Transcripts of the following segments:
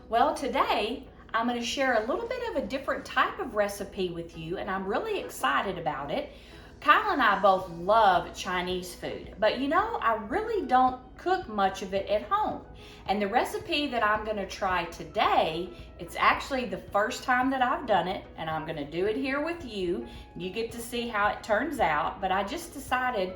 Well, today I'm going to share a little bit of a different type of recipe with you, and I'm really excited about it. Kyle and I both love Chinese food, but you know, I really don't cook much of it at home. And the recipe that I'm going to try today, it's actually the first time that I've done it, and I'm going to do it here with you. You get to see how it turns out, but I just decided,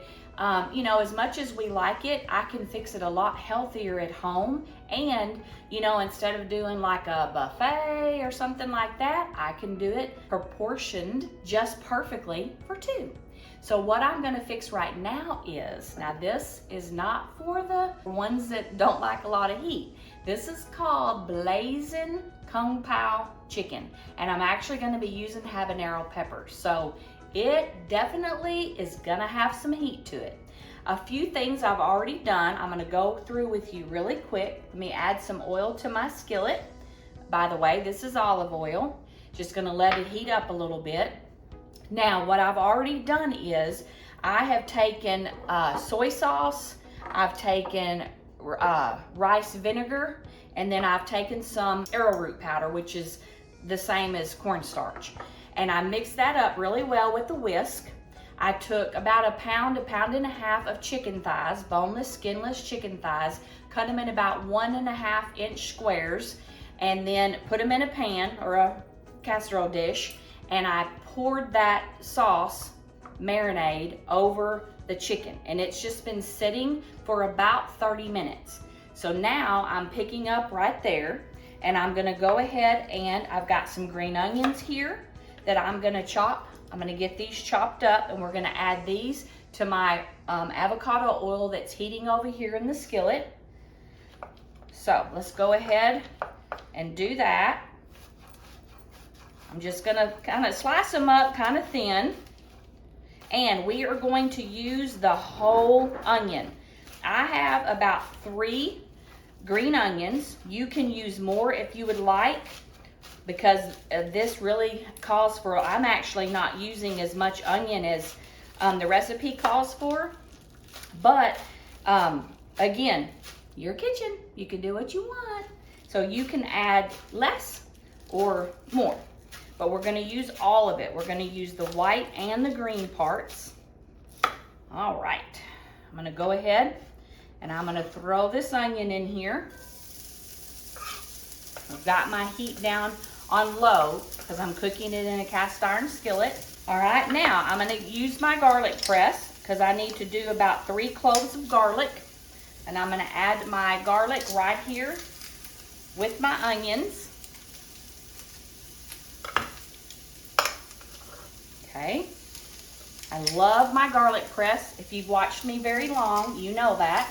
you know, as much as we like it, I can fix it a lot healthier at home. And, you know, instead of doing like a buffet or something like that, I can do it proportioned just perfectly for two. So what I'm gonna fix right now is, now this is not for the ones that don't like a lot of heat. This is called Blazin Kung Pao Chicken. And I'm actually gonna be using habanero peppers. So it definitely is gonna have some heat to it. A few things I've already done, I'm gonna go through with you really quick. Let me add some oil to my skillet. By the way, this is olive oil. Just gonna let it heat up a little bit. Now, what I've already done is I have taken soy sauce, I've taken rice vinegar, and then I've taken some arrowroot powder, which is the same as cornstarch. And I mixed that up really well with the whisk. I took about a pound and a half of chicken thighs, boneless, skinless chicken thighs, cut them in about 1.5 inch squares, and then put them in a pan or a casserole dish, and I poured that sauce marinade over the chicken, and it's just been sitting for about 30 minutes. So now I'm picking up right there, and I'm gonna go ahead, and I've got some green onions here that I'm gonna chop. I'm gonna get these chopped up, and we're gonna add these to my avocado oil that's heating over here in the skillet. So let's go ahead and do that. I'm just gonna kind of slice them up kind of thin, and we are going to use the whole onion. I have about 3 green onions. You can use more if you would like, because this really calls for, I'm actually not using as much onion as the recipe calls for, but again, your kitchen, you can do what you want. So you can add less or more. But we're gonna use all of it. We're gonna use the white and the green parts. All right, I'm gonna go ahead and I'm gonna throw this onion in here. I've got my heat down on low because I'm cooking it in a cast iron skillet. All right, now I'm gonna use my garlic press because I need to do about 3 cloves of garlic. And I'm gonna add my garlic right here with my onions. Okay, I love my garlic press. If you've watched me very long, you know that.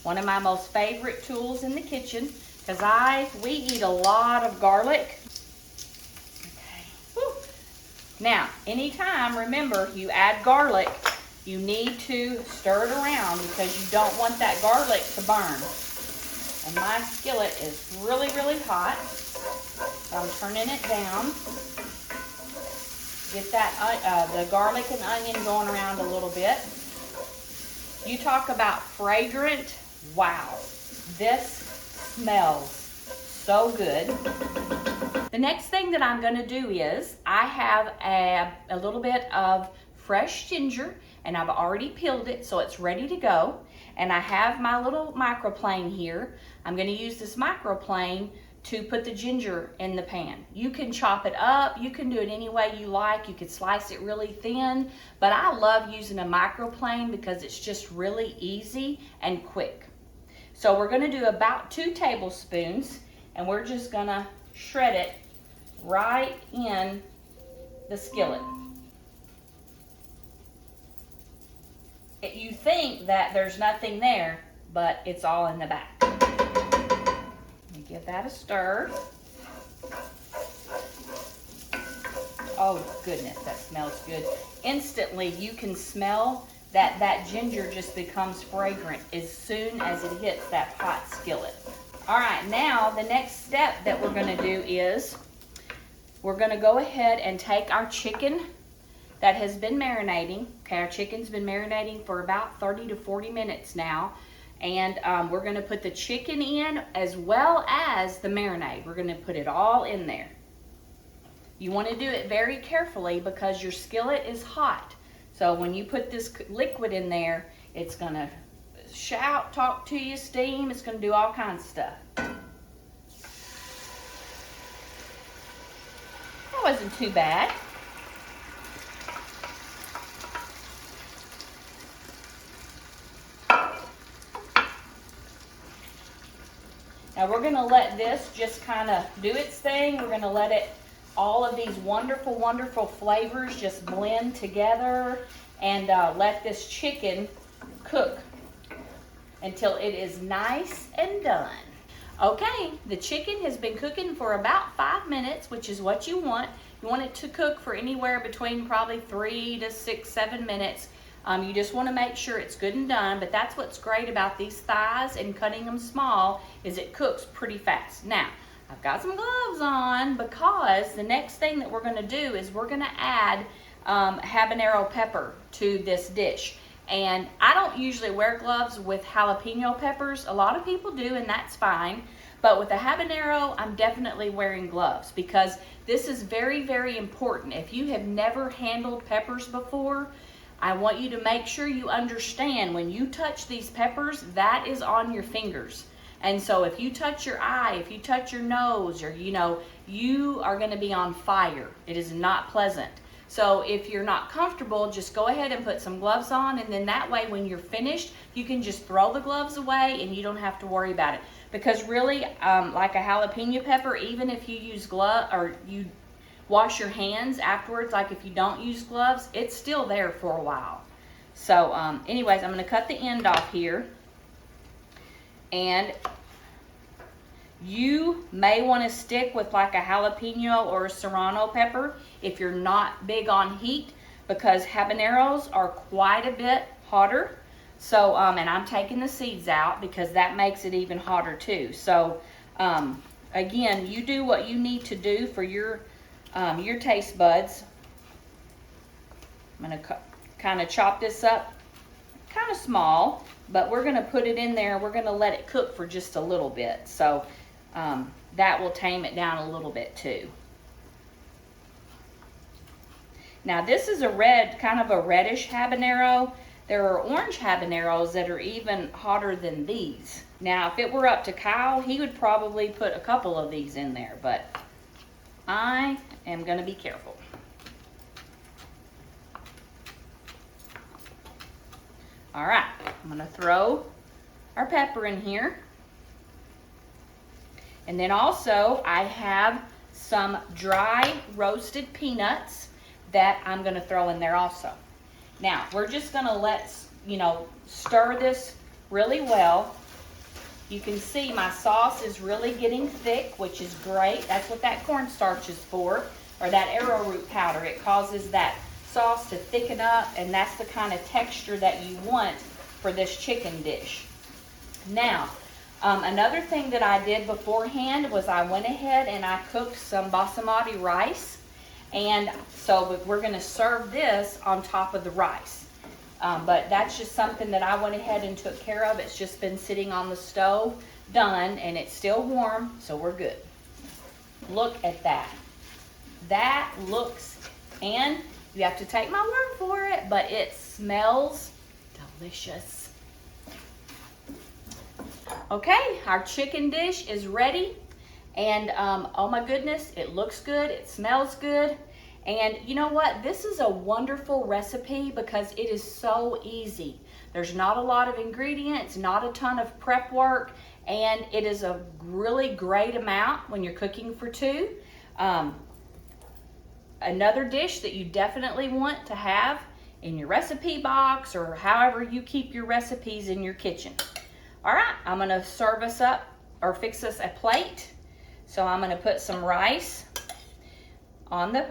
One of my most favorite tools in the kitchen, because we eat a lot of garlic. Okay. Woo. Now, anytime, remember, you add garlic, you need to stir it around because you don't want that garlic to burn. And my skillet is really, really hot, so I'm turning it down. Get that the garlic and onion going around a little bit. You talk about fragrant. Wow, this smells so good. The next thing that I'm going to do is I have a little bit of fresh ginger, and I've already peeled it, so it's ready to go. And I have my little microplane here. I'm going to use this microplane to put the ginger in the pan. You can chop it up, you can do it any way you like, you could slice it really thin, but I love using a microplane because it's just really easy and quick. So we're gonna do about 2 tablespoons, and we're just gonna shred it right in the skillet. You think that there's nothing there, but it's all in the back. Give that a stir. Oh goodness, that smells good. Instantly you can smell that ginger just becomes fragrant as soon as it hits that hot skillet. All right, now the next step that we're gonna do is we're gonna go ahead and take our chicken that has been marinating. Okay, our chicken's been marinating for about 30 to 40 minutes now. And we're gonna put the chicken in as well as the marinade. We're gonna put it all in there. You wanna do it very carefully because your skillet is hot. So when you put this liquid in there, it's gonna shout, talk to you, steam, it's gonna do all kinds of stuff. That wasn't too bad. Now we're gonna let this just kind of do its thing. We're gonna let it, all of these wonderful, wonderful flavors just blend together and let this chicken cook until it is nice and done. Okay, the chicken has been cooking for about 5 minutes, which is what you want. You want it to cook for anywhere between probably 3 to 6, 7 minutes. You just want to make sure it's good and done, but that's what's great about these thighs and cutting them small is it cooks pretty fast. Now, I've got some gloves on because the next thing that we're going to do is we're going to add habanero pepper to this dish. And I don't usually wear gloves with jalapeno peppers. A lot of people do, and that's fine. But with the habanero, I'm definitely wearing gloves because this is very, very important. If you have never handled peppers before, I want you to make sure you understand when you touch these peppers, that is on your fingers. And so if you touch your eye, if you touch your nose, or you are going to be on fire. It is not pleasant. So if you're not comfortable, just go ahead and put some gloves on, and then that way when you're finished, you can just throw the gloves away and you don't have to worry about it. Because really, like a jalapeno pepper, even if you use glove or you wash your hands afterwards, like if you don't use gloves, it's still there for a while. So anyways, I'm going to cut the end off here. And you may want to stick with like a jalapeno or a serrano pepper if you're not big on heat, because habaneros are quite a bit hotter. So, and I'm taking the seeds out because that makes it even hotter too. So, again, you do what you need to do for your taste buds. I'm going to kind of chop this up kind of small, but we're going to put it in there. We're going to let it cook for just a little bit. So that will tame it down a little bit too. Now this is a red, kind of a reddish habanero. There are orange habaneros that are even hotter than these. Now if it were up to Kyle, he would probably put a couple of these in there, but I am going to be careful. All right, I'm going to throw our pepper in here. And then also I have some dry roasted peanuts that I'm going to throw in there also. Now, we're just going to stir this really well. You can see my sauce is really getting thick, which is great. That's what that cornstarch is for, or that arrowroot powder. It causes that sauce to thicken up, and that's the kind of texture that you want for this chicken dish. Now, another thing that I did beforehand was I went ahead and I cooked some basmati rice. And so we're going to serve this on top of the rice. But that's just something that I went ahead and took care of. It's just been sitting on the stove, done, and it's still warm, so we're good. Look at that. That looks, and you have to take my word for it, but it smells delicious. Okay, our chicken dish is ready. And oh my goodness, it looks good, it smells good. And you know what? This is a wonderful recipe because it is so easy. There's not a lot of ingredients, not a ton of prep work, and it is a really great amount when you're cooking for two. Another dish that you definitely want to have in your recipe box or however you keep your recipes in your kitchen. All right, I'm gonna serve us up or fix us a plate. So I'm going to put some rice on the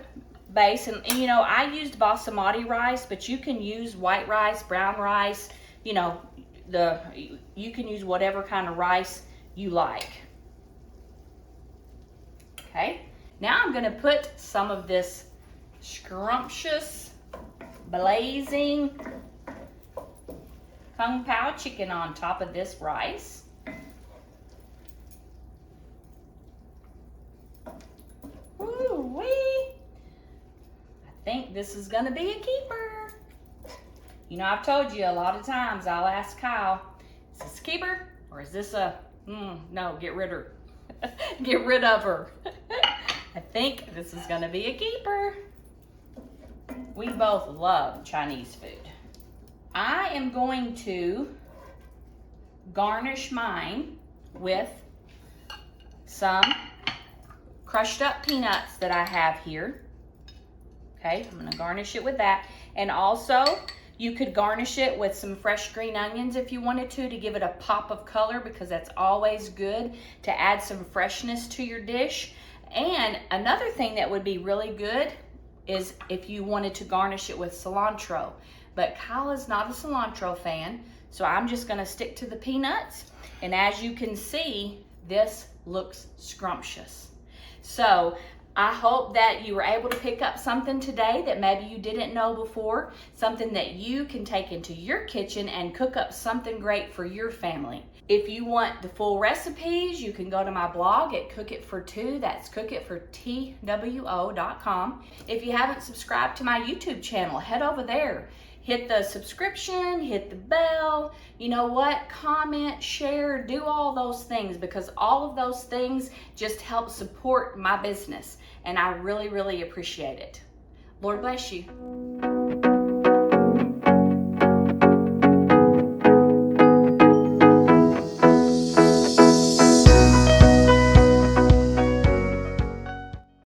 base. And I used basmati rice, but you can use white rice, brown rice, you can use whatever kind of rice you like. Okay, now I'm going to put some of this scrumptious, blazing Kung Pao Chicken on top of this rice. Woo-wee! I think this is gonna be a keeper. You know, I've told you a lot of times, I'll ask Kyle, is this a keeper or is this a, no, get rid of her. Get rid of her. I think this is gonna be a keeper. We both love Chinese food. I am going to garnish mine with some crushed up peanuts that I have here. Okay, I'm gonna garnish it with that. And also, you could garnish it with some fresh green onions if you wanted to give it a pop of color, because that's always good to add some freshness to your dish. And another thing that would be really good is if you wanted to garnish it with cilantro. But Kyle is not a cilantro fan, so I'm just gonna stick to the peanuts. And as you can see, this looks scrumptious. So I hope that you were able to pick up something today that maybe you didn't know before, something that you can take into your kitchen and cook up something great for your family. If you want the full recipes, you can go to my blog at Cook It For Two. That's cookitfortwo.com. If you haven't subscribed to my YouTube channel, head over there. Hit the subscription, hit the bell, you know what, comment, share, do all those things, because all of those things just help support my business, and I really, really appreciate it. Lord bless you.